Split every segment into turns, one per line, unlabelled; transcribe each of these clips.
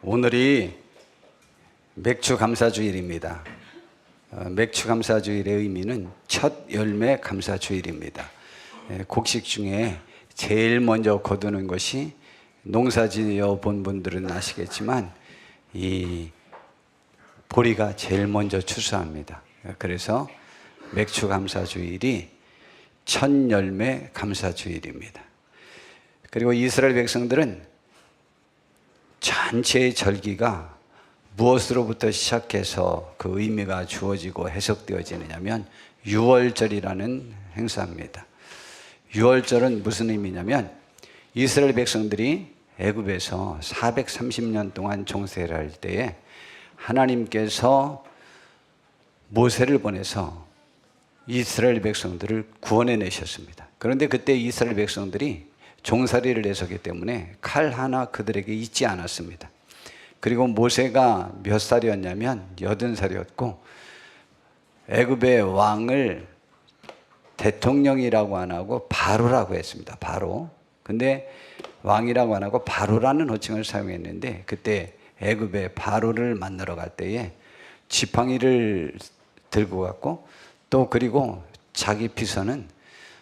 오늘이 맥주 감사주일입니다. 맥주 감사주일의 의미는 첫 열매 감사주일입니다. 곡식 중에 제일 먼저 거두는 것이 농사지어 본 분들은 아시겠지만 이 보리가 제일 먼저 추수합니다. 그래서 맥주 감사주일이 첫 열매 감사주일입니다. 그리고 이스라엘 백성들은 전체의 절기가 무엇으로부터 시작해서 그 의미가 주어지고 해석되어지느냐면 유월절이라는 행사입니다. 유월절은 무슨 의미냐면 이스라엘 백성들이 애굽에서 430년 동안 종살이를 할 때에 하나님께서 모세를 보내서 이스라엘 백성들을 구원해 내셨습니다. 그런데 그때 이스라엘 백성들이 종살이를 해서기 때문에 칼 하나 그들에게 있지 않았습니다. 그리고 모세가 몇 살이었냐면 80살이었고 애굽의 왕을 대통령이라고 안 하고 바로라고 했습니다. 바로. 근데 왕이라고 안 하고 바로라는 호칭을 사용했는데 그때 애굽의 바로를 만나러 갈 때에 지팡이를 들고 갔고 또 그리고 자기 비서는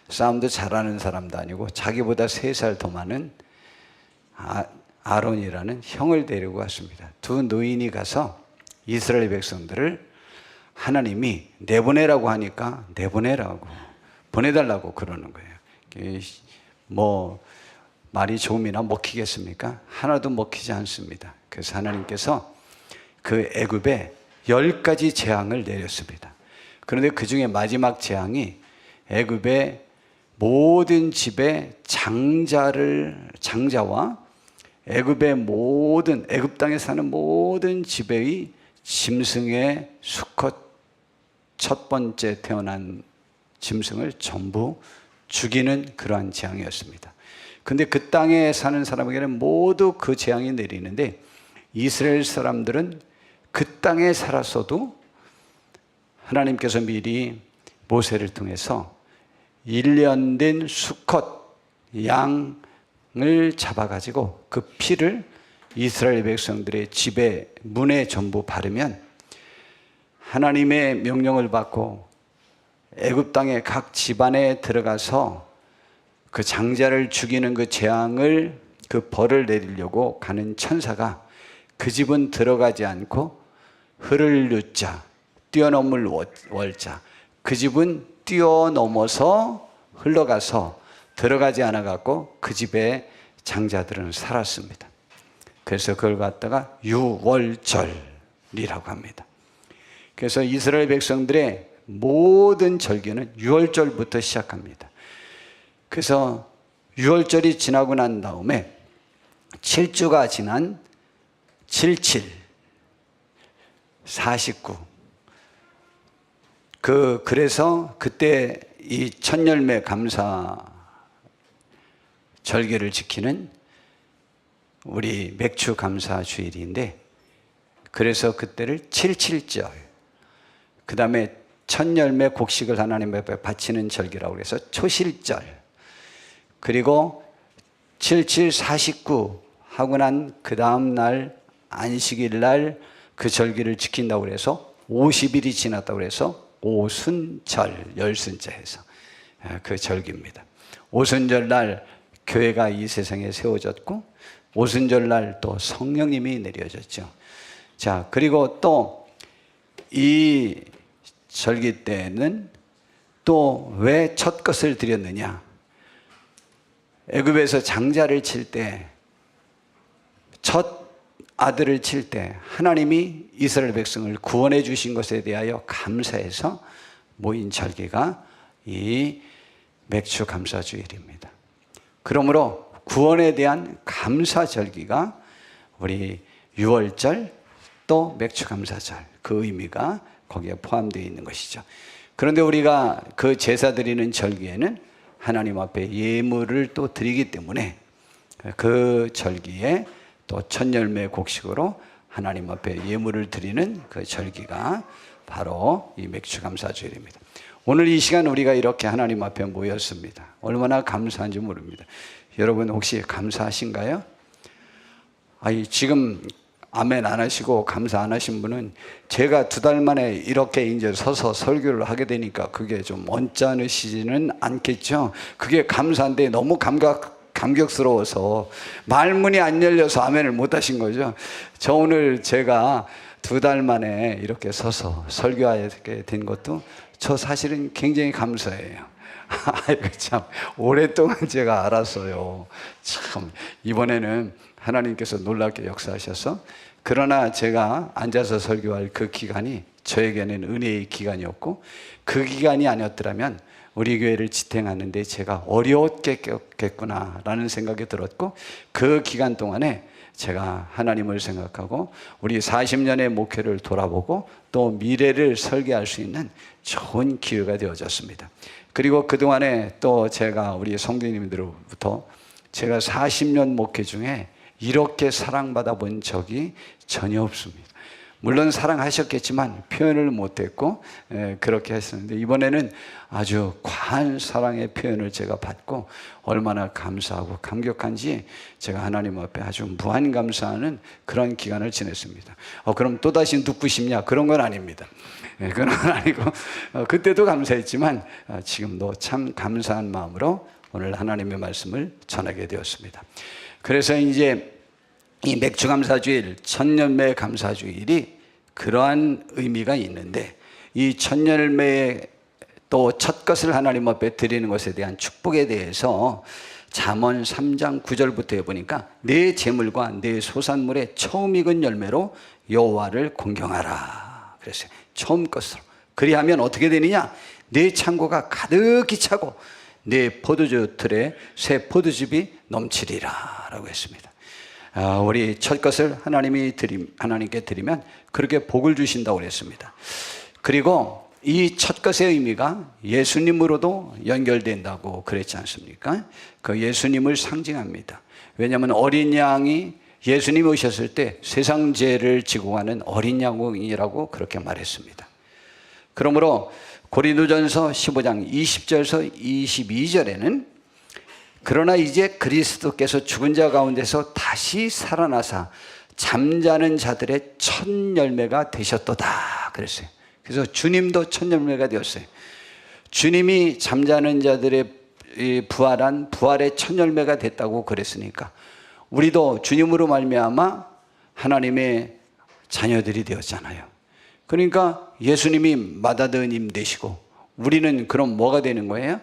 싸움도 잘하는 사람도 아니고 자기보다 3살 더 많은 아론이라는 형을 데리고 왔습니다. 두 노인이 가서 이스라엘 백성들을 하나님이 내보내라고 하니까 내보내라고 보내달라고 그러는 거예요. 뭐 말이 조금이나 먹히겠습니까? 하나도 먹히지 않습니다. 그래서 하나님께서 그 애굽에 10가지 재앙을 내렸습니다. 그런데 그 중에 마지막 재앙이 애굽의 모든 집의 장자와 애굽의 모든 애굽 땅에 사는 모든 집의 짐승의 수컷 첫 번째 태어난 짐승을 전부 죽이는 그러한 재앙이었습니다. 근데 그 땅에 사는 사람에게는 모두 그 재앙이 내리는데 이스라엘 사람들은 그 땅에 살았어도 하나님께서 미리 모세를 통해서 1년 된 수컷 양을 잡아가지고 그 피를 이스라엘 백성들의 집에 문에 전부 바르면 하나님의 명령을 받고 애굽 땅의 각 집안에 들어가서 그 장자를 죽이는 그 재앙을 그 벌을 내리려고 가는 천사가 그 집은 들어가지 않고 흐를 유자 뛰어넘을 월자 그 집은 뛰어넘어서 흘러가서 들어가지 않아갖고 그 집의 장자들은 살았습니다. 그래서 그걸 갖다가 유월절이라고 합니다. 그래서 이스라엘 백성들의 모든 절기는 유월절부터 시작합니다. 그래서 유월절이 지나고 난 다음에 7주가 지난 77, 49 그래서 그때 이 첫 열매 감사 절기를 지키는 우리 맥주 감사 주일인데 그래서 그때를 77절 그 다음에 첫 열매 곡식을 하나님 앞에 바치는 절기라고 해서 초실절 그리고 77, 49 하고 난 그 다음 날 안식일 날 그 절기를 지킨다고 해서 50일이 지났다고 해서 오순절, 열순자 해서 그 절기입니다. 오순절 날 교회가 이 세상에 세워졌고 오순절 날 또 성령님이 내려졌죠. 자, 그리고 또 이 절기 때는 또 왜 첫 것을 드렸느냐? 애굽에서 장자를 칠 때 첫 아들을 칠 때 하나님이 이스라엘 백성을 구원해 주신 것에 대하여 감사해서 모인 절기가 이 맥주 감사주일입니다. 그러므로 구원에 대한 감사 절기가 우리 유월절 또 맥주 감사절 그 의미가 거기에 포함되어 있는 것이죠. 그런데 우리가 그 제사 드리는 절기에는 하나님 앞에 예물을 또 드리기 때문에 그 절기에 또 첫 열매 곡식으로 하나님 앞에 예물을 드리는 그 절기가 바로 이 맥주 감사주일입니다. 오늘 이 시간 우리가 이렇게 하나님 앞에 모였습니다. 얼마나 감사한지 모릅니다. 여러분 혹시 감사하신가요? 지금 아멘 안 하시고 감사 안 하신 분은 제가 2달 만에 이렇게 이제 서서 설교를 하게 되니까 그게 좀 언짢으시지는 않겠죠. 그게 감사한데 너무 감격스러워서 말문이 안 열려서 아멘을 못 하신 거죠. 저 오늘 제가 2달 만에 이렇게 서서 설교하게 된 것도 저 사실은 굉장히 감사해요. 아이고 참 오랫동안 제가 알았어요. 참 이번에는 하나님께서 놀랍게 역사하셔서, 그러나 제가 앉아서 설교할 그 기간이 저에게는 은혜의 기간이었고, 그 기간이 아니었더라면 우리 교회를 지탱하는데 제가 어려웠겠구나라는 생각이 들었고, 그 기간 동안에 제가 하나님을 생각하고 우리 40년의 목회를 돌아보고 또 미래를 설계할 수 있는 좋은 기회가 되어졌습니다. 그리고 그동안에 또 제가 우리 성도님들로부터 제가 40년 목회 중에 이렇게 사랑받아 본 적이 전혀 없습니다. 물론 사랑하셨겠지만 표현을 못했고 그렇게 했었는데, 이번에는 아주 과한 사랑의 표현을 제가 받고 얼마나 감사하고 감격한지 제가 하나님 앞에 아주 무한 감사하는 그런 기간을 지냈습니다. 그럼 또다시 눕고 싶냐? 그런 건 아닙니다. 그건 아니고 그때도 감사했지만 지금도 참 감사한 마음으로 오늘 하나님의 말씀을 전하게 되었습니다. 그래서 이제 이 맥주감사주일, 천년매 감사주일이 그러한 의미가 있는데, 이 천년매의 또 첫 것을 하나님 앞에 드리는 것에 대한 축복에 대해서 잠언 3장 9절부터 해보니까 내 재물과 내 소산물의 처음 익은 열매로 여호와를 공경하라 그랬어요. 처음 것으로. 그리하면 어떻게 되느냐? 내 창고가 가득히 차고 내 포도주 틀에 새 포도즙이 넘치리라 라고 했습니다. 우리 첫 것을 하나님께 드리면 그렇게 복을 주신다고 그랬습니다. 그리고 이 첫 것의 의미가 예수님으로도 연결된다고 그랬지 않습니까? 그 예수님을 상징합니다. 왜냐하면 어린 양이, 예수님이 오셨을 때 세상 죄를 지고 가는 어린 양이라고 그렇게 말했습니다. 그러므로 고린도전서 15장 20절에서 22절에는 그러나 이제 그리스도께서 죽은 자 가운데서 다시 살아나사 잠자는 자들의 첫 열매가 되셨도다 그랬어요. 그래서 주님도 첫 열매가 되었어요. 주님이 잠자는 자들의 부활한 부활의 첫 열매가 됐다고 그랬으니까 우리도 주님으로 말미암아 하나님의 자녀들이 되었잖아요. 그러니까 예수님이 맏아드님 되시고 우리는 그럼 뭐가 되는 거예요?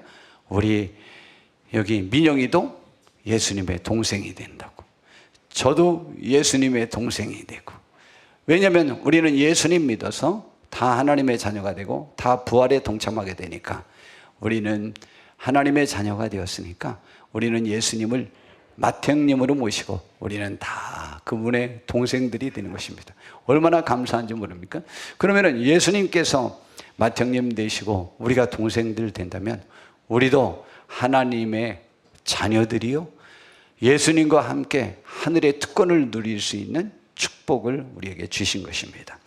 우리 여기 민영이도 예수님의 동생이 된다고, 저도 예수님의 동생이 되고, 왜냐하면 우리는 예수님 믿어서 다 하나님의 자녀가 되고 다 부활에 동참하게 되니까, 우리는 하나님의 자녀가 되었으니까 우리는 예수님을 맏형님으로 모시고 우리는 다 그분의 동생들이 되는 것입니다. 얼마나 감사한지 모릅니까? 그러면 예수님께서 맏형님 되시고 우리가 동생들 된다면 우리도 하나님의 자녀들이요, 예수님과 함께 하늘의 특권을 누릴 수 있는 축복을 우리에게 주신 것입니다.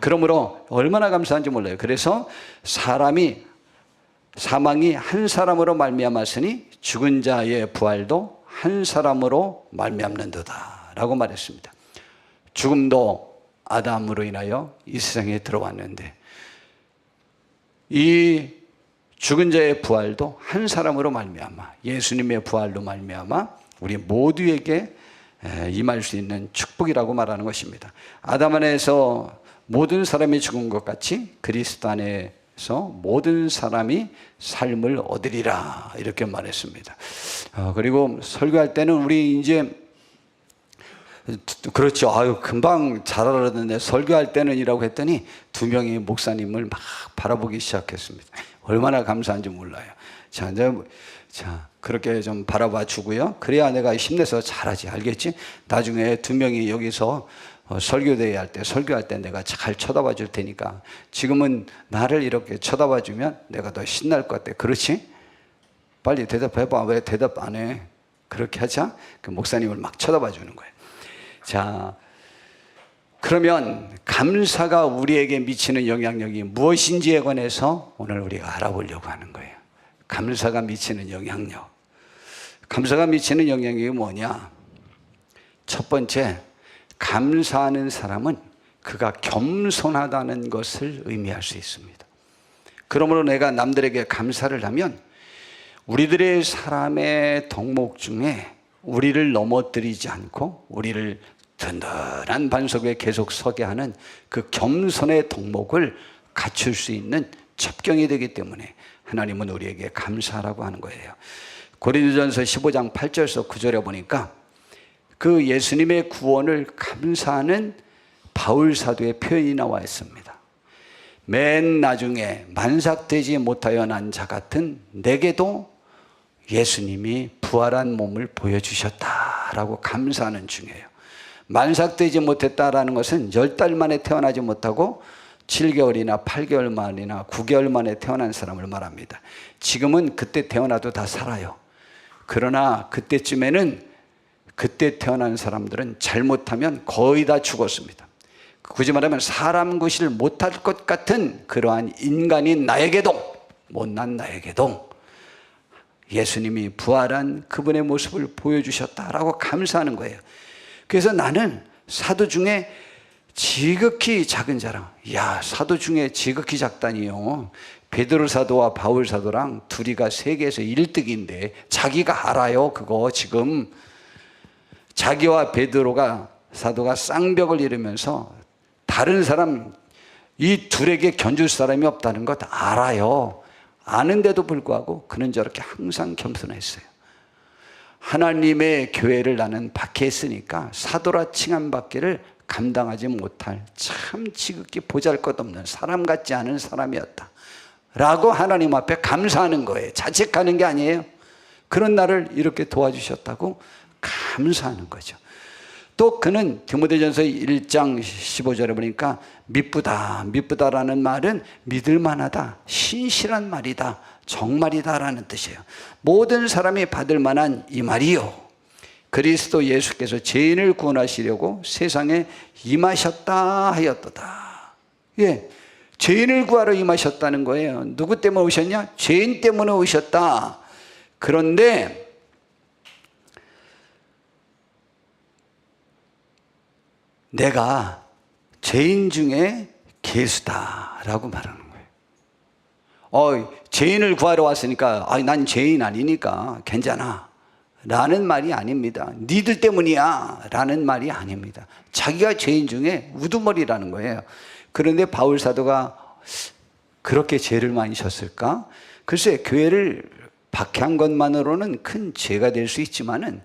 그러므로 얼마나 감사한지 몰라요. 그래서 사망이 한 사람으로 말미암았으니 죽은 자의 부활도 한 사람으로 말미암는도다 라고 말했습니다. 죽음도 아담으로 인하여 이 세상에 들어왔는데 이 죽은 자의 부활도 한 사람으로 말미암아, 예수님의 부활로 말미암아 우리 모두에게 임할 수 있는 축복이라고 말하는 것입니다. 아담 안에서 모든 사람이 죽은 것 같이 그리스도 안에서 모든 사람이 삶을 얻으리라 이렇게 말했습니다. 그리고 설교할 때는 우리 이제 그렇죠. 금방 잘 알았는데 설교할 때는이라고 했더니 2명의 목사님을 막 바라보기 시작했습니다. 얼마나 감사한지 몰라요. 자, 그렇게 좀 바라봐 주고요. 그래야 내가 힘내서 잘하지, 알겠지? 나중에 2명이 여기서 설교대회 할 때, 설교할 때 내가 잘 쳐다봐 줄 테니까 지금은 나를 이렇게 쳐다봐 주면 내가 더 신날 것 같아. 그렇지? 빨리 대답해봐. 왜 대답 안 해? 그렇게 하자. 그 목사님을 막 쳐다봐 주는 거예요. 자, 그러면 감사가 우리에게 미치는 영향력이 무엇인지에 관해서 오늘 우리가 알아보려고 하는 거예요. 감사가 미치는 영향력. 감사가 미치는 영향력이 뭐냐? 첫 번째, 감사하는 사람은 그가 겸손하다는 것을 의미할 수 있습니다. 그러므로 내가 남들에게 감사를 하면 우리들의 사람의 덕목 중에 우리를 넘어뜨리지 않고 우리를 든든한 반석 위에 계속 서게 하는 그 겸손의 덕목을 갖출 수 있는 첩경이 되기 때문에 하나님은 우리에게 감사하라고 하는 거예요. 고린도전서 15장 8절에서 9절에 보니까 그 예수님의 구원을 감사하는 바울 사도의 표현이 나와 있습니다. 맨 나중에 만삭되지 못하여 난 자 같은 내게도 예수님이 부활한 몸을 보여주셨다라고 감사하는 중이에요. 만삭되지 못했다라는 것은 10달 만에 태어나지 못하고 7개월이나 8개월 만이나 9개월 만에 태어난 사람을 말합니다. 지금은 그때 태어나도 다 살아요. 그러나 그때쯤에는 그때 태어난 사람들은 잘못하면 거의 다 죽었습니다. 굳이 말하면 사람 구실을 못할 것 같은 그러한 인간인 나에게도, 못난 나에게도 예수님이 부활한 그분의 모습을 보여주셨다라고 감사하는 거예요. 그래서 나는 사도 중에 지극히 작은 자랑, 야, 사도 중에 지극히 작다니요. 베드로 사도와 바울 사도랑 둘이가 세계에서 1등인데 자기가 알아요. 그거 지금 자기와 베드로가 사도가 쌍벽을 이루면서 다른 사람 이 둘에게 견줄 사람이 없다는 것 알아요. 아는데도 불구하고 그는 저렇게 항상 겸손했어요. 하나님의 교회를 나는 박해했으니까 사도라 칭함 받기를 감당하지 못할 참 지극히 보잘것없는 사람 같지 않은 사람이었다 라고 하나님 앞에 감사하는 거예요. 자책하는 게 아니에요. 그런 나를 이렇게 도와주셨다고 감사하는 거죠. 또 그는 디모데전서 1장 15절에 보니까 미쁘다라는 말은 믿을만하다, 신실한 말이다, 정말이다라는 뜻이에요. 모든 사람이 받을 만한 이 말이요, 그리스도 예수께서 죄인을 구원하시려고 세상에 임하셨다 하였도다. 예, 죄인을 구하러 임하셨다는 거예요. 누구 때문에 오셨냐? 죄인 때문에 오셨다. 그런데 내가 죄인 중에 괴수다라고 말하는 거예요. 죄인을 구하러 왔으니까 난 죄인 아니니까 괜찮아 라는 말이 아닙니다. 니들 때문이야 라는 말이 아닙니다. 자기가 죄인 중에 우두머리라는 거예요. 그런데 바울 사도가 그렇게 죄를 많이 졌을까? 글쎄, 교회를 박해한 것만으로는 큰 죄가 될 수 있지만은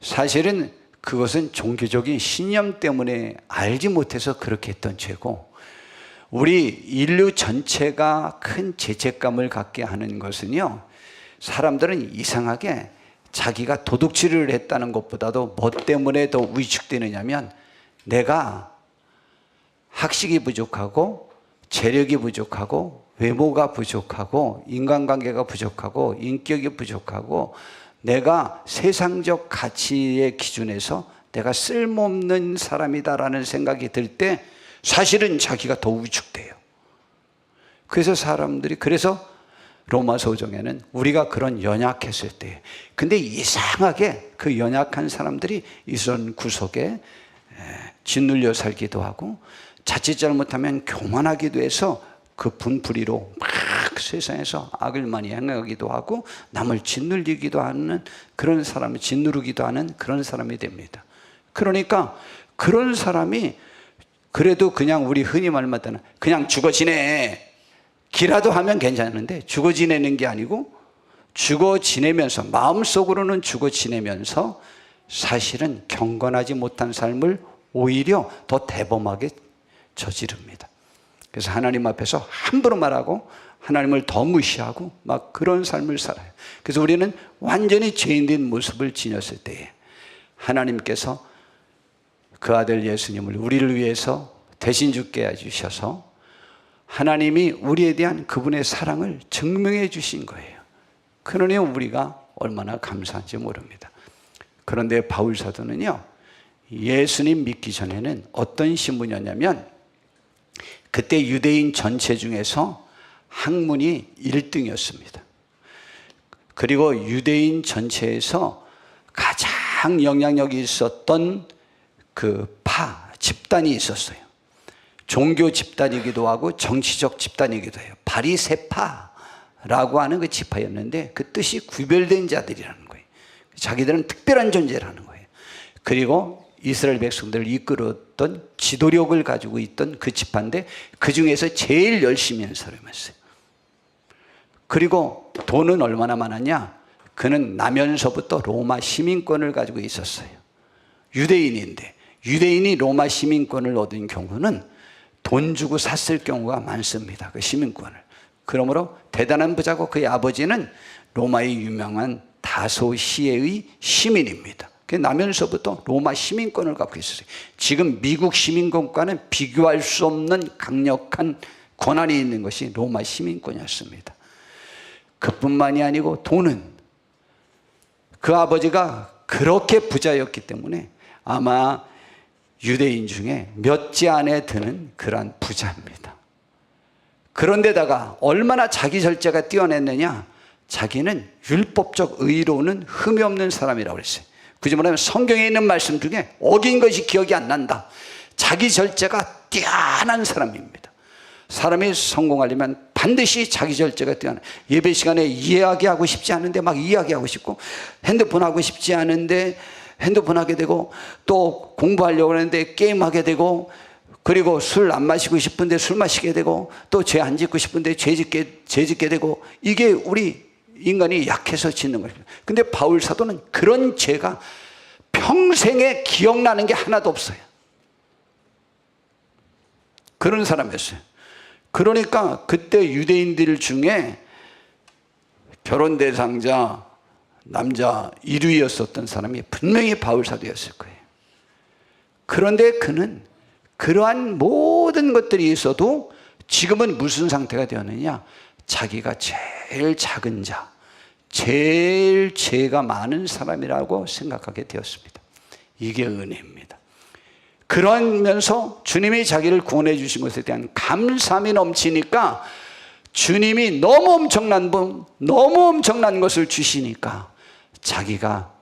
사실은 그것은 종교적인 신념 때문에 알지 못해서 그렇게 했던 죄고, 우리 인류 전체가 큰 죄책감을 갖게 하는 것은요, 사람들은 이상하게 자기가 도둑질을 했다는 것보다도 뭐 때문에 더 위축되느냐면 내가 학식이 부족하고 재력이 부족하고 외모가 부족하고 인간관계가 부족하고 인격이 부족하고 내가 세상적 가치의 기준에서 내가 쓸모없는 사람이다라는 생각이 들 때 사실은 자기가 더 위축돼요. 그래서 사람들이, 그래서 로마서 5장에는 우리가 그런 연약했을 때, 근데 이상하게 그 연약한 사람들이 이런 구석에 짓눌려 살기도 하고 자칫 잘못하면 교만하기도 해서 그 분풀이로 막 세상에서 악을 많이 행하기도 하고 남을 짓눌리기도 하는 그런 사람을 짓누르기도 하는 그런 사람이 됩니다. 그러니까 그런 사람이 그래도 그냥 우리 흔히 말하는 그냥 죽어 지내 기라도 하면 괜찮은데, 죽어 지내는 게 아니고 죽어 지내면서 마음속으로는 죽어 지내면서 사실은 경건하지 못한 삶을 오히려 더 대범하게 저지릅니다. 그래서 하나님 앞에서 함부로 말하고 하나님을 더 무시하고 막 그런 삶을 살아요. 그래서 우리는 완전히 죄인된 모습을 지녔을 때에 하나님께서 그 아들 예수님을 우리를 위해서 대신 죽게 해주셔서 하나님이 우리에 대한 그분의 사랑을 증명해 주신 거예요. 그러니 우리가 얼마나 감사한지 모릅니다. 그런데 바울 사도는요, 예수님 믿기 전에는 어떤 신분이었냐면 그때 유대인 전체 중에서 학문이 1등이었습니다. 그리고 유대인 전체에서 가장 영향력이 있었던 집단이 있었어요. 종교 집단이기도 하고 정치적 집단이기도 해요. 바리새파라고 하는 그 지파였는데 그 뜻이 구별된 자들이라는 거예요. 자기들은 특별한 존재라는 거예요. 그리고 이스라엘 백성들을 이끌었던 지도력을 가지고 있던 그 지파인데 그 중에서 제일 열심히 하는 사람이었어요. 그리고 돈은 얼마나 많았냐? 그는 나면서부터 로마 시민권을 가지고 있었어요. 유대인인데 유대인이 로마 시민권을 얻은 경우는 돈 주고 샀을 경우가 많습니다. 그 시민권을. 그러므로 대단한 부자고 그의 아버지는 로마의 유명한 다소시의 시민입니다. 나면서부터 로마 시민권을 갖고 있었어요. 지금 미국 시민권과는 비교할 수 없는 강력한 권한이 있는 것이 로마 시민권이었습니다. 그뿐만이 아니고 돈은 그 아버지가 그렇게 부자였기 때문에 아마 유대인 중에 몇 지 안에 드는 그러한 부자입니다. 그런데다가 얼마나 자기 절제가 뛰어냈느냐? 자기는 율법적 의로는 흠이 없는 사람이라고 그랬어요. 굳이 말하면 성경에 있는 말씀 중에 어긴 것이 기억이 안 난다. 자기 절제가 뛰어난 사람입니다. 사람이 성공하려면 반드시 자기 절제가 뛰어나. 예배 시간에 이야기하고 싶지 않은데 막 이야기하고 싶고, 핸드폰 하고 싶지 않은데 핸드폰 하게 되고, 또 공부하려고 하는데 게임하게 되고, 그리고 술 안 마시고 싶은데 술 마시게 되고, 또 죄 안 짓고 싶은데 죄 짓게 되고, 이게 우리 인간이 약해서 짓는 것입니다. 근데 바울 사도는 그런 죄가 평생에 기억나는 게 하나도 없어요. 그런 사람이었어요. 그러니까 그때 유대인들 중에 결혼 대상자 남자 1위였었던 사람이 분명히 바울 사도였을 거예요. 그런데 그는 그러한 모든 것들이 있어도 지금은 무슨 상태가 되었느냐? 자기가 제일 작은 자, 제일 죄가 많은 사람이라고 생각하게 되었습니다. 이게 은혜입니다. 그러면서 주님이 자기를 구원해 주신 것에 대한 감사함이 넘치니까 주님이 너무 엄청난 것을 주시니까 자기가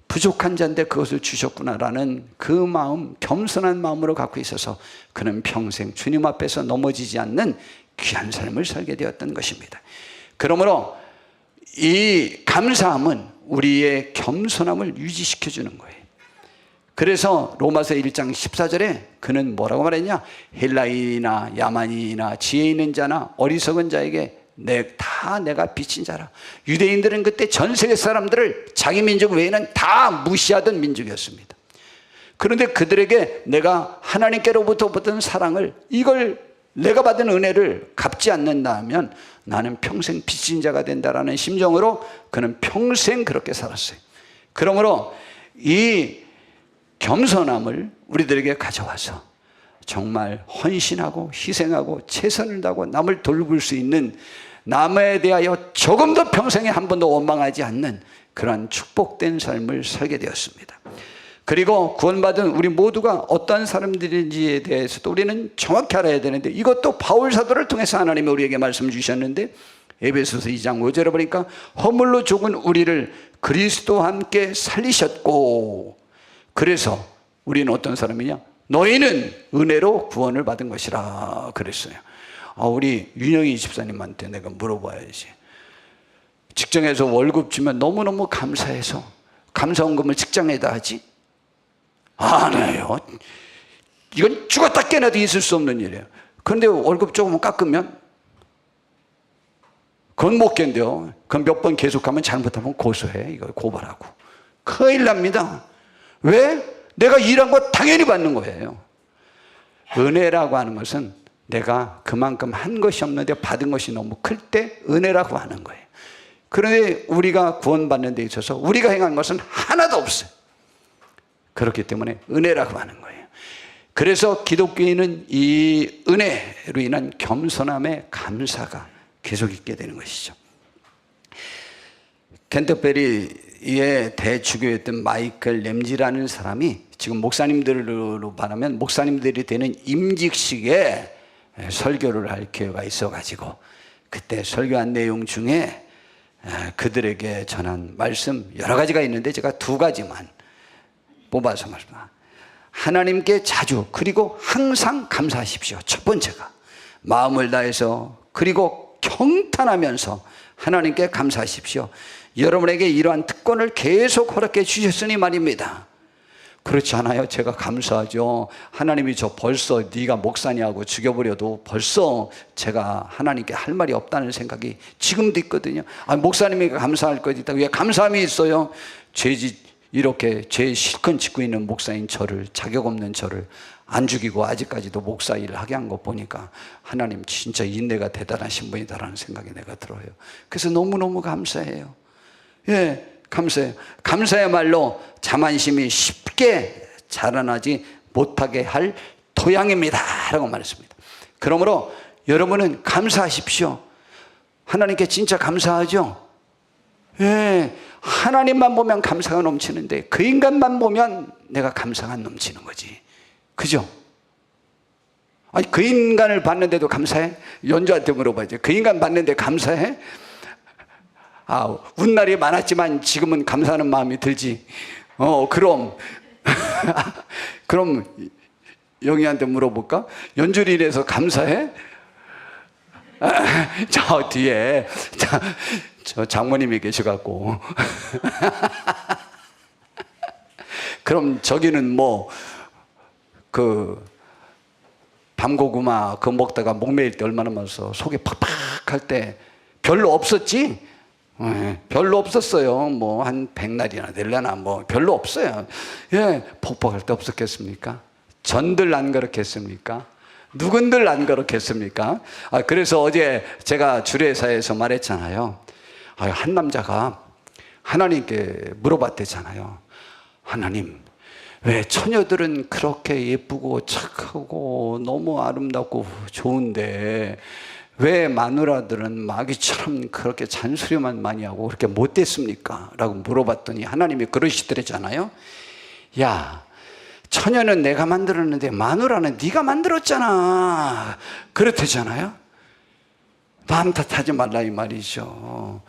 부족한 자인데 그것을 주셨구나라는 그 마음, 겸손한 마음으로 갖고 있어서 그는 평생 주님 앞에서 넘어지지 않는 귀한 삶을 살게 되었던 것입니다. 그러므로 이 감사함은 우리의 겸손함을 유지시켜 주는 거예요. 그래서 로마서 1장 14절에 그는 뭐라고 말했냐? 헬라인이나 야만인이나 지혜 있는 자나 어리석은 자에게 다 내가 빚진 자라. 유대인들은 그때 전 세계 사람들을 자기 민족 외에는 다 무시하던 민족이었습니다. 그런데 그들에게 내가 하나님께로부터 받은 사랑을, 이걸 내가 받은 은혜를 갚지 않는다면 나는 평생 빚진 자가 된다라는 심정으로 그는 평생 그렇게 살았어요. 그러므로 이 겸손함을 우리들에게 가져와서 정말 헌신하고 희생하고 최선을 다하고 남을 돌볼 수 있는, 남에 대하여 조금도 평생에 한 번도 원망하지 않는 그러한 축복된 삶을 살게 되었습니다. 그리고 구원받은 우리 모두가 어떤 사람들인지에 대해서도 우리는 정확히 알아야 되는데, 이것도 바울 사도를 통해서 하나님이 우리에게 말씀 주셨는데, 에베소서 2장 5절에 보니까 허물로 죽은 우리를 그리스도와 함께 살리셨고, 그래서 우리는 어떤 사람이냐? 너희는 은혜로 구원을 받은 것이라 그랬어요. 우리 윤영희 집사님한테 내가 물어봐야지. 직장에서 월급 주면 너무너무 감사해서 감사원금을 직장에다 하지? 안 해요. 이건 죽었다 깨나도 있을 수 없는 일이에요. 그런데 월급 조금 깎으면 그건 못 견뎌. 그건 몇 번 계속하면 잘못하면 고소해. 이거 고발하고. 큰일 납니다. 왜? 내가 일한 거 당연히 받는 거예요. 은혜라고 하는 것은 내가 그만큼 한 것이 없는데 받은 것이 너무 클 때 은혜라고 하는 거예요. 그런데 우리가 구원받는 데 있어서 우리가 행한 것은 하나도 없어요. 그렇기 때문에 은혜라고 하는 거예요. 그래서 기독교인은 이 은혜로 인한 겸손함의 감사가 계속 있게 되는 것이죠. 캔터베리의 대주교였던 마이클 램지라는 사람이 지금 목사님들로 말하면 목사님들이 되는 임직식에 설교를 할 기회가 있어가지고 그때 설교한 내용 중에 그들에게 전한 말씀 여러 가지가 있는데 제가 두 가지만 뽑아서 말씀. 하나님께 자주 그리고 항상 감사하십시오. 첫 번째가 마음을 다해서 그리고 경탄하면서 하나님께 감사하십시오. 여러분에게 이러한 특권을 계속 허락해 주셨으니 말입니다. 그렇지 않아요? 제가 감사하죠. 하나님이 저 벌써 네가 목사냐고 죽여버려도 벌써 제가 하나님께 할 말이 없다는 생각이 지금도 있거든요. 목사님이 감사할 것 있다. 왜 감사함이 있어요? 이렇게 죄 실컷 짓고 있는 목사인 저를, 자격 없는 저를 안 죽이고 아직까지도 목사 일을 하게 한 거 보니까 하나님 진짜 인내가 대단하신 분이다라는 생각이 내가 들어요. 그래서 너무너무 감사해요. 예, 감사해요. 감사야말로 자만심이 쉽게 자라나지 못하게 할 토양입니다 라고 말했습니다. 그러므로 여러분은 감사하십시오. 하나님께 진짜 감사하죠? 예, 하나님만 보면 감사가 넘치는데 그 인간만 보면 내가 감사가 넘치는 거지. 그죠? 아니, 그 인간을 봤는데도 감사해? 연주한테 물어봐야지. 그 인간 봤는데 감사해? 운날이 많았지만 지금은 감사하는 마음이 들지. 그럼 그럼 영희한테 물어볼까? 연주를 인해서 감사해? 저 뒤에 저 장모님이 계셔갖고 그럼 저기는 뭐 밤고구마 그거 먹다가 목 메일 때 얼마나 많아서 속이 팍팍 할 때 별로 없었지? 네, 별로 없었어요. 뭐 한 100날이나 되려나 뭐 별로 없어요. 예, 폭폭할 때 없었겠습니까? 전들 안 그렇겠습니까? 누군들 안 그렇겠습니까? 그래서 어제 제가 주례사에서 말했잖아요. 한 남자가 하나님께 물어봤대잖아요. 하나님, 왜 처녀들은 그렇게 예쁘고 착하고 너무 아름답고 좋은데 왜 마누라들은 마귀처럼 그렇게 잔소리만 많이 하고 그렇게 못됐습니까? 라고 물어봤더니 하나님이 그러시더랬잖아요. 야, 처녀는 내가 만들었는데 마누라는 네가 만들었잖아. 그렇대잖아요. 마음 탓하지 말라 이 말이죠.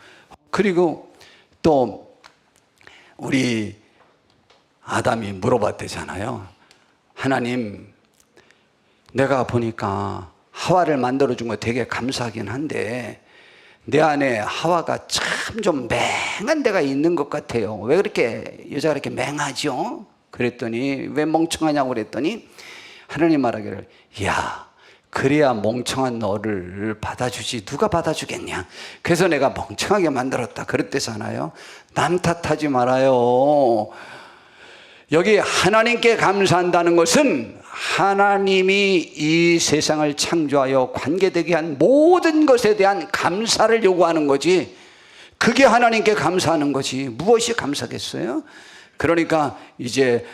그리고 또 우리 아담이 물어봤대잖아요. 하나님, 내가 보니까 하와를 만들어준 거 되게 감사하긴 한데 내 안에 하와가 참 좀 맹한 데가 있는 것 같아요. 왜 그렇게 여자가 이렇게 맹하죠? 그랬더니 왜 멍청하냐고 그랬더니 하나님 말하기를, 야, 그래야 멍청한 너를 받아주지 누가 받아주겠냐. 그래서 내가 멍청하게 만들었다 그랬대잖아요. 남 탓하지 말아요. 여기 하나님께 감사한다는 것은 하나님이 이 세상을 창조하여 관계되게 한 모든 것에 대한 감사를 요구하는 거지. 그게 하나님께 감사하는 거지. 무엇이 감사겠어요? 그러니까 이제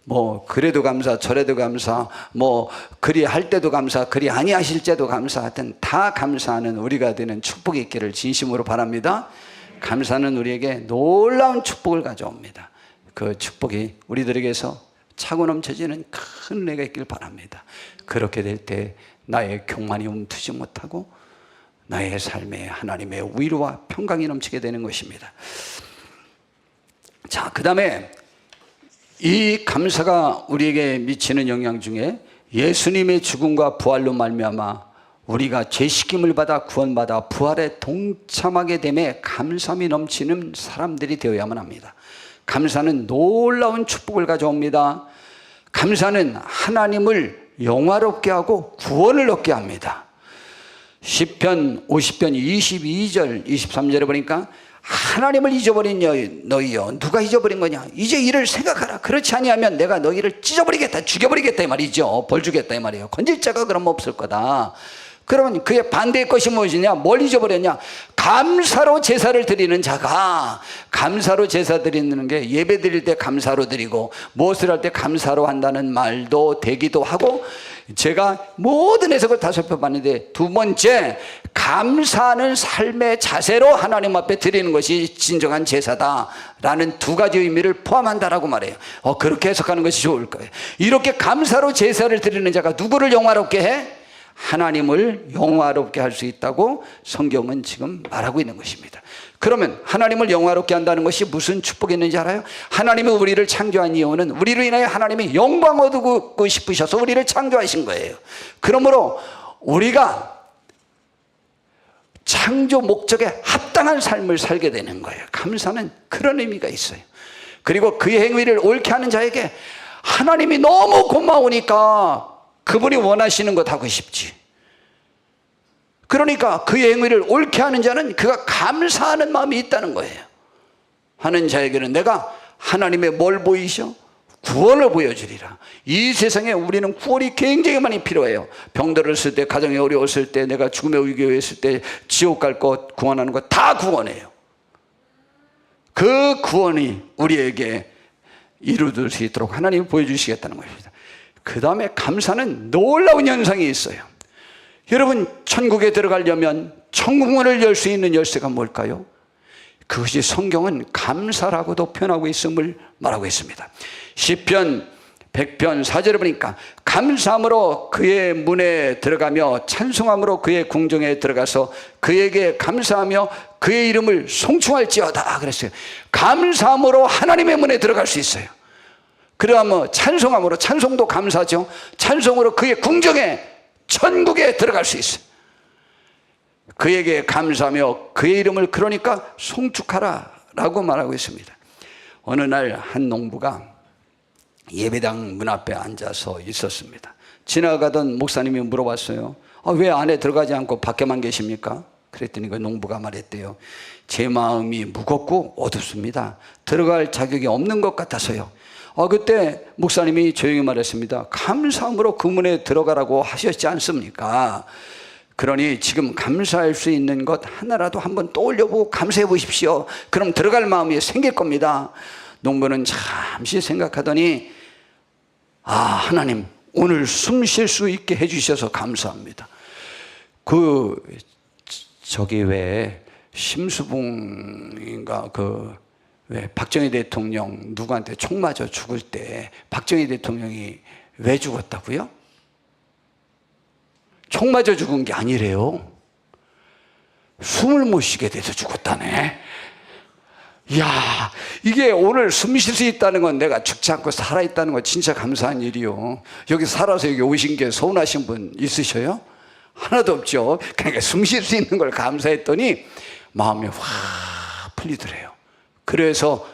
뭐 그래도 감사 저래도 감사 뭐 그리 할 때도 감사 그리 아니하실 때도 감사 하여튼 다 감사하는 우리가 되는 축복이 있기를 진심으로 바랍니다. 감사는 우리에게 놀라운 축복을 가져옵니다. 그 축복이 우리들에게서 차고 넘쳐지는 큰 은혜가 있길 바랍니다. 그렇게 될 때 나의 교만이 움트지 못하고 나의 삶에 하나님의 위로와 평강이 넘치게 되는 것입니다. 자, 그 다음에 이 감사가 우리에게 미치는 영향 중에 예수님의 죽음과 부활로 말미암아 우리가 죄식임을 받아 구원받아 부활에 동참하게 됨에 감사함이 넘치는 사람들이 되어야만 합니다. 감사는 놀라운 축복을 가져옵니다. 감사는 하나님을 영화롭게 하고 구원을 얻게 합니다. 시편 50편 22절 23절에 보니까 하나님을 잊어버린 너희여 누가 잊어버린 거냐. 이제 이를 생각하라. 그렇지 아니하면 내가 너희를 찢어버리겠다 죽여버리겠다 이 말이죠. 벌 주겠다 이 말이에요. 건질 자가 그럼 없을 거다. 그러면 그의 반대의 것이 무엇이냐? 뭘 잊어버렸냐? 감사로 제사를 드리는 자가, 감사로 제사 드리는 게 예배 드릴 때 감사로 드리고 무엇을 할 때 감사로 한다는 말도 되기도 하고, 제가 모든 해석을 다 살펴봤는데 두 번째, 감사하는 삶의 자세로 하나님 앞에 드리는 것이 진정한 제사다라는 두 가지 의미를 포함한다라고 말해요. 그렇게 해석하는 것이 좋을 거예요. 이렇게 감사로 제사를 드리는 자가 누구를 영화롭게 해? 하나님을 영화롭게 할 수 있다고 성경은 지금 말하고 있는 것입니다. 그러면 하나님을 영화롭게 한다는 것이 무슨 축복이 있는지 알아요? 하나님이 우리를 창조한 이유는 우리로 인하여 하나님이 영광 얻고 싶으셔서 우리를 창조하신 거예요. 그러므로 우리가 창조 목적에 합당한 삶을 살게 되는 거예요. 감사는 그런 의미가 있어요. 그리고 그의 행위를 옳게 하는 자에게 하나님이 너무 고마우니까 그분이 원하시는 것 하고 싶지. 그러니까 그의 행위를 옳게 하는 자는 그가 감사하는 마음이 있다는 거예요. 하는 자에게는 내가 하나님의 뭘 보이셔? 구원을 보여주리라. 이 세상에 우리는 구원이 굉장히 많이 필요해요. 병들었을 때, 가정이 어려웠을 때, 내가 죽음의 위기에 있을 때 지옥 갈 것, 구원하는 것 다 구원해요. 그 구원이 우리에게 이루어질 수 있도록 하나님이 보여주시겠다는 것입니다. 그 다음에 감사는 놀라운 현상이 있어요. 여러분, 천국에 들어가려면 천국문을 열 수 있는 열쇠가 뭘까요? 그것이 성경은 감사라고도 표현하고 있음을 말하고 있습니다. 시편 100편 4절에 보니까 감사함으로 그의 문에 들어가며 찬송함으로 그의 궁정에 들어가서 그에게 감사하며 그의 이름을 송축할지어다 그랬어요. 감사함으로 하나님의 문에 들어갈 수 있어요. 그러면 찬송함으로, 찬송도 감사죠. 찬송으로 그의 궁정에, 천국에 들어갈 수 있어요. 그에게 감사하며 그의 이름을 그러니까 송축하라 라고 말하고 있습니다. 어느 날 한 농부가 예배당 문 앞에 앉아서 있었습니다. 지나가던 목사님이 물어봤어요. 왜 안에 들어가지 않고 밖에만 계십니까? 그랬더니 그 농부가 말했대요. 제 마음이 무겁고 어둡습니다. 들어갈 자격이 없는 것 같아서요. 그때 목사님이 조용히 말했습니다. 감사함으로 그 문에 들어가라고 하셨지 않습니까? 그러니 지금 감사할 수 있는 것 하나라도 한번 떠올려보고 감사해 보십시오. 그럼 들어갈 마음이 생길 겁니다. 농부는 잠시 생각하더니 하나님 오늘 숨 쉴 수 있게 해주셔서 감사합니다. 저기 왜 심수봉인가 왜 박정희 대통령 누구한테 총 맞아 죽을 때 박정희 대통령이 왜 죽었다고요? 총 맞아 죽은 게 아니래요. 숨을 못 쉬게 돼서 죽었다네. 이야, 이게 오늘 숨 쉴 수 있다는 건 내가 죽지 않고 살아있다는 건 진짜 감사한 일이요. 여기 살아서 여기 오신 게 서운하신 분 있으셔요? 하나도 없죠. 그러니까 숨 쉴 수 있는 걸 감사했더니 마음이 확 풀리더래요. 그래서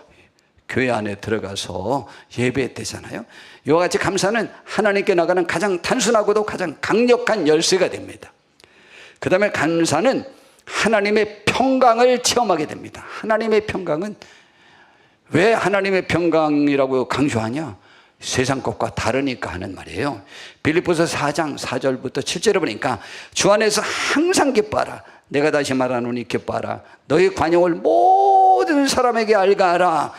교회 안에 들어가서 예배했대잖아요. 이와 같이 감사는 하나님께 나가는 가장 단순하고도 가장 강력한 열쇠가 됩니다. 그 다음에 감사는 하나님의 평강을 체험하게 됩니다. 하나님의 평강은 왜 하나님의 평강이라고 강조하냐? 세상 것과 다르니까 하는 말이에요. 빌립보서 4장 4절부터 7절에 보니까 주 안에서 항상 기뻐하라. 내가 다시 말하노니 기뻐하라. 너희 관용을 모든 사람에게 알게 하라.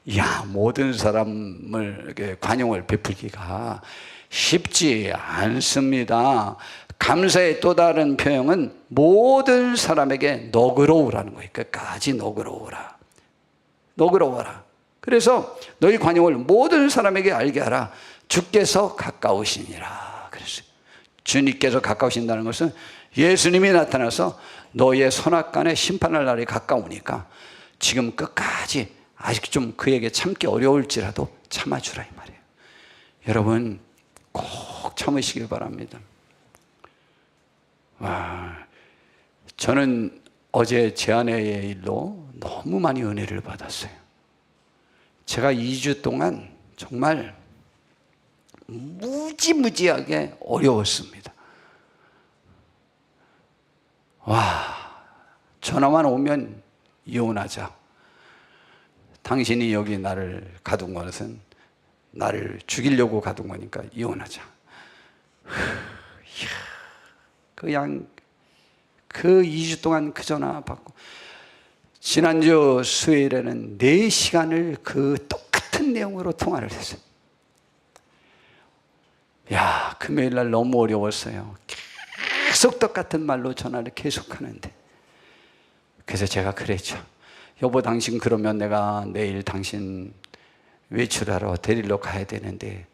이야, 모든 사람을 관용을 베풀기가 쉽지 않습니다. 감사의 또 다른 표현은 모든 사람에게 너그러우라는 거예요. 끝까지 너그러워라. 너그러워라. 그래서 너희 관용을 모든 사람에게 알게 하라. 주께서 가까우시니라 그랬어요. 주님께서 가까우신다는 것은 예수님이 나타나서 너의 선악간에 심판할 날이 가까우니까 지금 끝까지 아직 좀 그에게 참기 어려울지라도 참아주라 이 말이에요. 여러분 꼭 참으시길 바랍니다. 저는 어제 제 아내의 일로 너무 많이 은혜를 받았어요. 제가 2주 동안 정말 무지무지하게 어려웠습니다. 전화만 오면 이혼하자. 당신이 여기 나를 가둔 것은 나를 죽이려고 가둔 거니까 이혼하자. 그냥 그 2주 동안 그 전화 받고 지난주 수요일에는 4시간을 그 똑같은 내용으로 통화를 했어요. 금요일날 너무 어려웠어요. 계속 똑같은 말로 전화를 계속 하는데 그래서 제가 그랬죠. 여보 당신 그러면 내가 내일 당신 외출하러 데리러 가야 되는데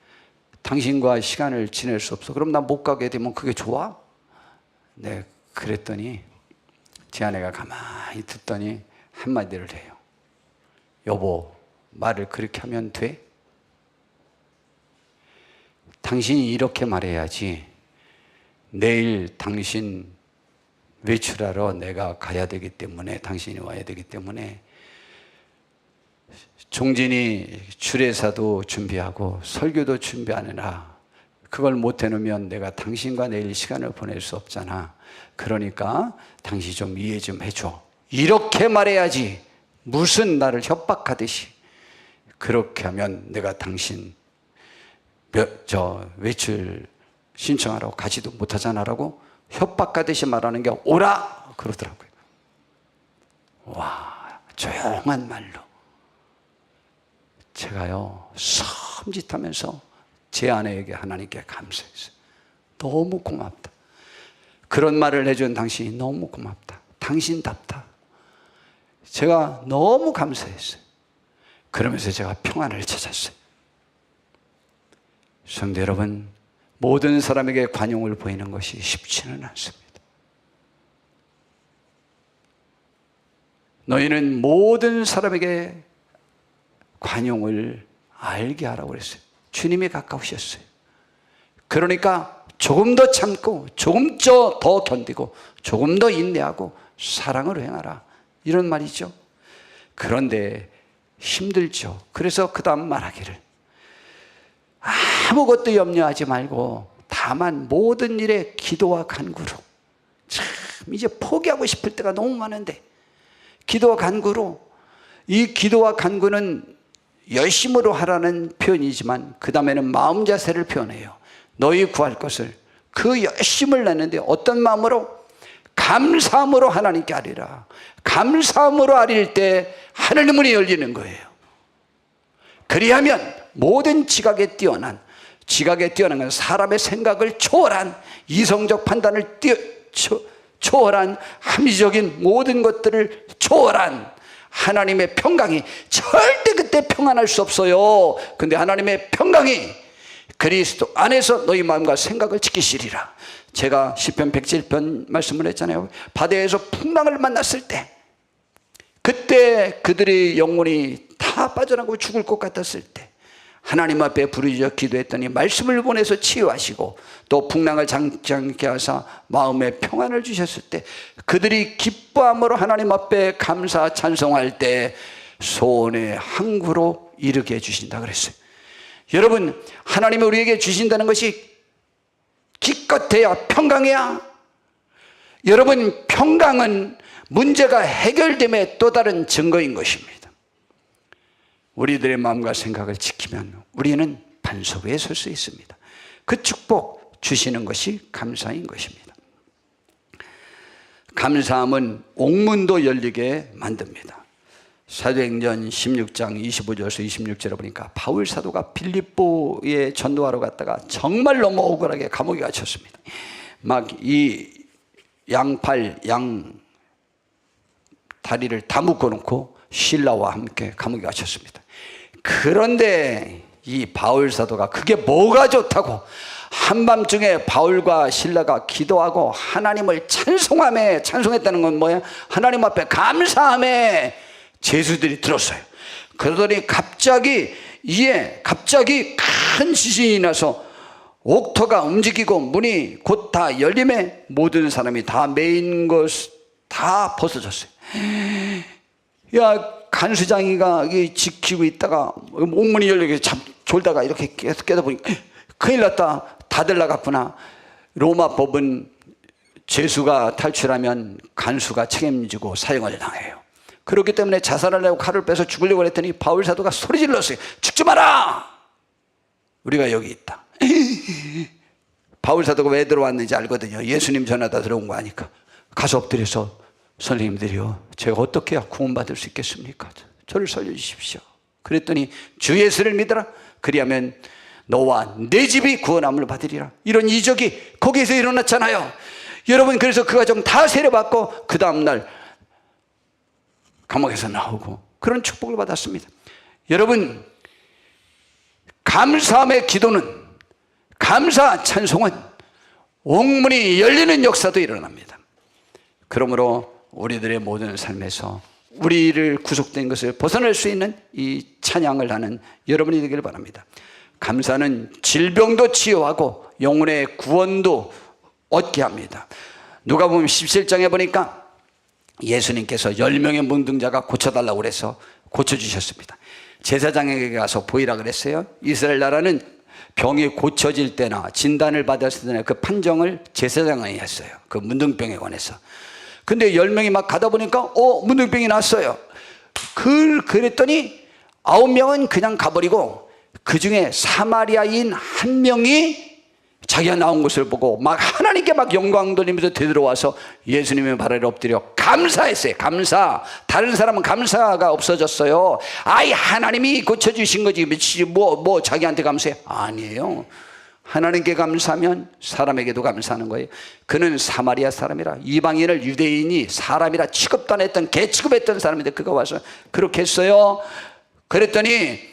당신과 시간을 지낼 수 없어. 그럼 나 못 가게 되면 그게 좋아? 네, 그랬더니 제 아내가 가만히 듣더니 한마디를 해요. 여보, 말을 그렇게 하면 돼? 당신이 이렇게 말해야지. 내일 당신 외출하러 내가 가야 되기 때문에, 당신이 와야 되기 때문에 종진이 주례사도 준비하고 설교도 준비하느라 그걸 못 해놓으면 내가 당신과 내일 시간을 보낼 수 없잖아. 그러니까 당신이 좀 이해 좀 해줘. 이렇게 말해야지. 무슨 나를 협박하듯이. 그렇게 하면 내가 당신 외출 신청하라고 가지도 못하잖아라고 협박하듯이 말하는 게 오라 그러더라고요. 와, 조용한 말로 제가요 섬짓하면서 제 아내에게 하나님께 감사했어요. 너무 고맙다. 그런 말을 해준 당신이 너무 고맙다. 당신답다. 제가 너무 감사했어요. 그러면서 제가 평안을 찾았어요. 성도 여러분, 모든 사람에게 관용을 보이는 것이 쉽지는 않습니다. 너희는 모든 사람에게 관용을 알게 하라고 그랬어요. 주님이 가까우셨어요. 그러니까 조금 더 참고 조금 더 견디고 조금 더 인내하고 사랑으로 행하라, 이런 말이죠. 그런데 힘들죠. 그래서 그 다음 말하기를 아무것도 염려하지 말고 다만 모든 일에 기도와 간구로. 참 이제 포기하고 싶을 때가 너무 많은데 기도와 간구로. 이 기도와 간구는 열심으로 하라는 표현이지만 그 다음에는 마음 자세를 표현해요. 너희 구할 것을 그 열심을 내는데 어떤 마음으로? 감사함으로 하나님께 아뢰라. 감사함으로 아뢰일 때 하늘의 문이 열리는 거예요. 그리하면 모든 지각에 뛰어난 건 사람의 생각을 초월한, 이성적 판단을 초월한, 합리적인 모든 것들을 초월한 하나님의 평강이, 절대 그때 평안할 수 없어요. 근데 하나님의 평강이 그리스도 안에서 너희 마음과 생각을 지키시리라. 제가 시편 107편 말씀을 했잖아요. 바다에서 풍랑을 만났을 때, 그때 그들의 영혼이 다 빠져나가고 죽을 것 같았을 때 하나님 앞에 부르짖어 기도했더니 말씀을 보내서 치유하시고 또 풍랑을 잠잠케 하사 마음에 평안을 주셨을 때 그들이 기뻐함으로 하나님 앞에 감사 찬송할 때 소원의 항구로 이르게 해주신다 그랬어요. 여러분, 하나님이 우리에게 주신다는 것이 기껏해야 평강이야. 여러분, 평강은 문제가 해결됨의 또 다른 증거인 것입니다. 우리들의 마음과 생각을 지키면 우리는 반석 위에 설 수 있습니다. 그 축복 주시는 것이 감사인 것입니다. 감사함은 옥문도 열리게 만듭니다. 사도행전 16장 25절에서 26절에 보니까 바울 사도가 빌립보에 전도하러 갔다가 정말 너무 억울하게 감옥에 갇혔습니다. 막 이 양팔, 양 다리를 다 묶어놓고 신라와 함께 감옥에 갇혔습니다. 그런데 이 바울 사도가 그게 뭐가 좋다고 한밤중에 바울과 신라가 기도하고 하나님을 찬송했다는 건 뭐야? 하나님 앞에 감사함에 제수들이 들었어요. 그러더니 갑자기 큰 지진이 나서 옥토가 움직이고 문이 곧 다 열림에 모든 사람이 다 매인 것 다 벗어졌어요. 야, 간수장이가 지키고 있다가 옥문이 열리게 졸다가 이렇게 계속 깨다 보니 큰일 났다, 다들 나갔구나. 로마 법은 죄수가 탈출하면 간수가 책임지고 사형을 당해요. 그렇기 때문에 자살하려고 칼을 빼서 죽으려고 했더니 바울 사도가 소리 질렀어요. 죽지 마라, 우리가 여기 있다. 바울 사도가 왜 들어왔는지 알거든요. 예수님 전하다 들어온 거 아니까. 가서 엎드려서 선생님들이요, 제가 어떻게 해야 구원받을 수 있겠습니까? 저를 살려주십시오. 그랬더니 주 예수를 믿어라. 그리하면 너와 내 집이 구원함을 받으리라. 이런 이적이 거기에서 일어났잖아요. 여러분, 그래서 그 가정 다 세례받고 그 다음날 감옥에서 나오고 그런 축복을 받았습니다. 여러분, 감사함의 기도는, 감사 찬송은 옥문이 열리는 역사도 일어납니다. 그러므로 우리들의 모든 삶에서 우리를 구속된 것을 벗어날 수 있는 이 찬양을 하는 여러분이 되기를 바랍니다. 감사는 질병도 치유하고 영혼의 구원도 얻게 합니다. 누가복음 17장에 보니까 예수님께서 10명의 문둥자가 고쳐달라고 그래서 고쳐주셨습니다. 제사장에게 가서 보이라 그랬어요. 이스라엘 나라는 병이 고쳐질 때나 진단을 받았을 때나 그 판정을 제사장이 했어요. 그 문둥병에 관해서. 근데 10명이 막 가다 보니까 문둥병이 났어요. 그랬더니 9명은 그냥 가버리고 그 중에 사마리아인 한 명이 자기가 나온 것을 보고 막 하나님께 막 영광 돌리면서 되돌아와서 예수님의 발 아래 엎드려 감사했어요. 감사. 다른 사람은 감사가 없어졌어요. 아이 하나님이 고쳐주신 거지 뭐 자기한테 감사해? 아니에요. 하나님께 감사하면 사람에게도 감사하는 거예요. 그는 사마리아 사람이라 이방인을 유대인이 사람이라 취급도 안 했던 개 취급했던 사람인데 그가 와서 그렇게 했어요. 그랬더니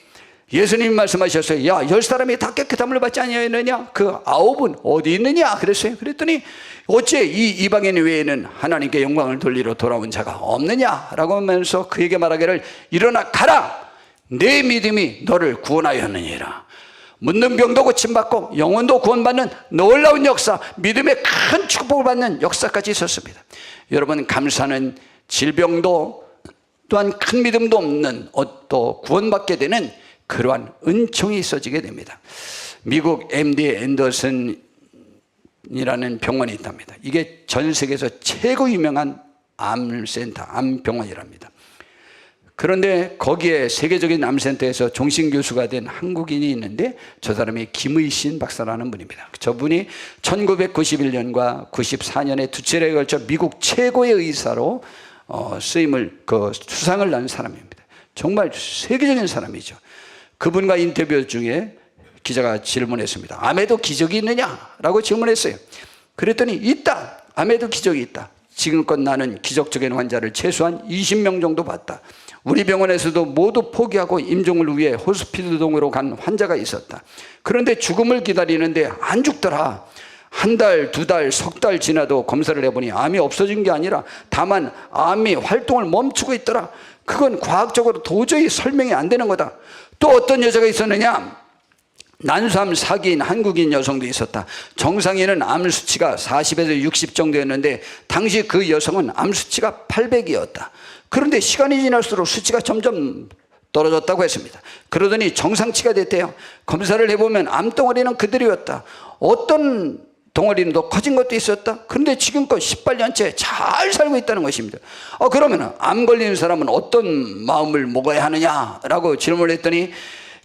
예수님이 말씀하셨어요. 야, 10사람이 다 깨끗한 물을 받지 아니하였느냐? 그 9은 어디 있느냐? 그랬어요. 그랬더니 어째 이 이방인 외에는 하나님께 영광을 돌리러 돌아온 자가 없느냐? 라고 하면서 그에게 말하기를 일어나 가라! 내 믿음이 너를 구원하였느니라. 문둥병도 고침받고 영혼도 구원받는 놀라운 역사, 믿음의 큰 축복을 받는 역사까지 있었습니다. 여러분, 감사는 질병도 또한 큰 믿음도 없는 또 구원받게 되는 그러한 은총이 있어지게 됩니다. 미국 MD 앤더슨이라는 병원이 있답니다. 이게 전 세계에서 최고 유명한 암센터, 암병원이랍니다. 그런데 거기에 세계적인 암센터에서 종신교수가 된 한국인이 있는데 저 사람이 김의신 박사라는 분입니다. 저분이 1991년과 94년에 두 차례에 걸쳐 미국 최고의 의사로 수상을 난 사람입니다. 정말 세계적인 사람이죠. 그분과 인터뷰 중에 기자가 질문했습니다. 암에도 기적이 있느냐라고 질문했어요. 그랬더니 있다. 암에도 기적이 있다. 지금껏 나는 기적적인 환자를 최소한 20명 정도 봤다. 우리 병원에서도 모두 포기하고 임종을 위해 호스피스동으로 간 환자가 있었다. 그런데 죽음을 기다리는데 안 죽더라. 한 달, 두 달, 석 달 지나도 검사를 해보니 암이 없어진 게 아니라 다만 암이 활동을 멈추고 있더라. 그건 과학적으로 도저히 설명이 안 되는 거다. 또 어떤 여자가 있었느냐? 난소암 사기인 한국인 여성도 있었다. 정상인은 암 수치가 40에서 60 정도였는데 당시 그 여성은 암 수치가 800이었다. 그런데 시간이 지날수록 수치가 점점 떨어졌다고 했습니다. 그러더니 정상치가 됐대요. 검사를 해보면 암덩어리는 그대로였다. 어떤 덩어리는 더 커진 것도 있었다. 그런데 지금껏 18년째 잘 살고 있다는 것입니다. 그러면 암 걸리는 사람은 어떤 마음을 먹어야 하느냐라고 질문을 했더니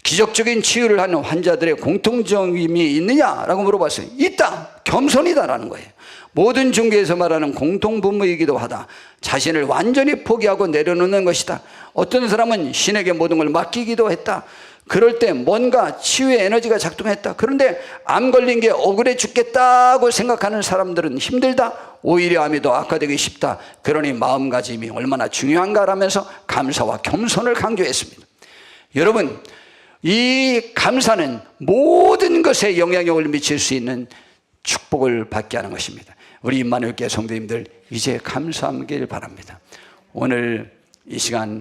기적적인 치유를 하는 환자들의 공통점이 있느냐라고 물어봤어요. 있다. 겸손이다라는 거예요. 모든 종교에서 말하는 공통분모이기도 하다. 자신을 완전히 포기하고 내려놓는 것이다. 어떤 사람은 신에게 모든 걸 맡기기도 했다. 그럴 때 뭔가 치유의 에너지가 작동했다. 그런데 암 걸린 게 억울해 죽겠다고 생각하는 사람들은 힘들다. 오히려 암이 더 악화되기 쉽다. 그러니 마음가짐이 얼마나 중요한가라면서 감사와 겸손을 강조했습니다. 여러분, 이 감사는 모든 것에 영향력을 미칠 수 있는 축복을 받게 하는 것입니다. 우리 임마누엘 교회 성도님들 이제 감사하길 바랍니다. 오늘 이 시간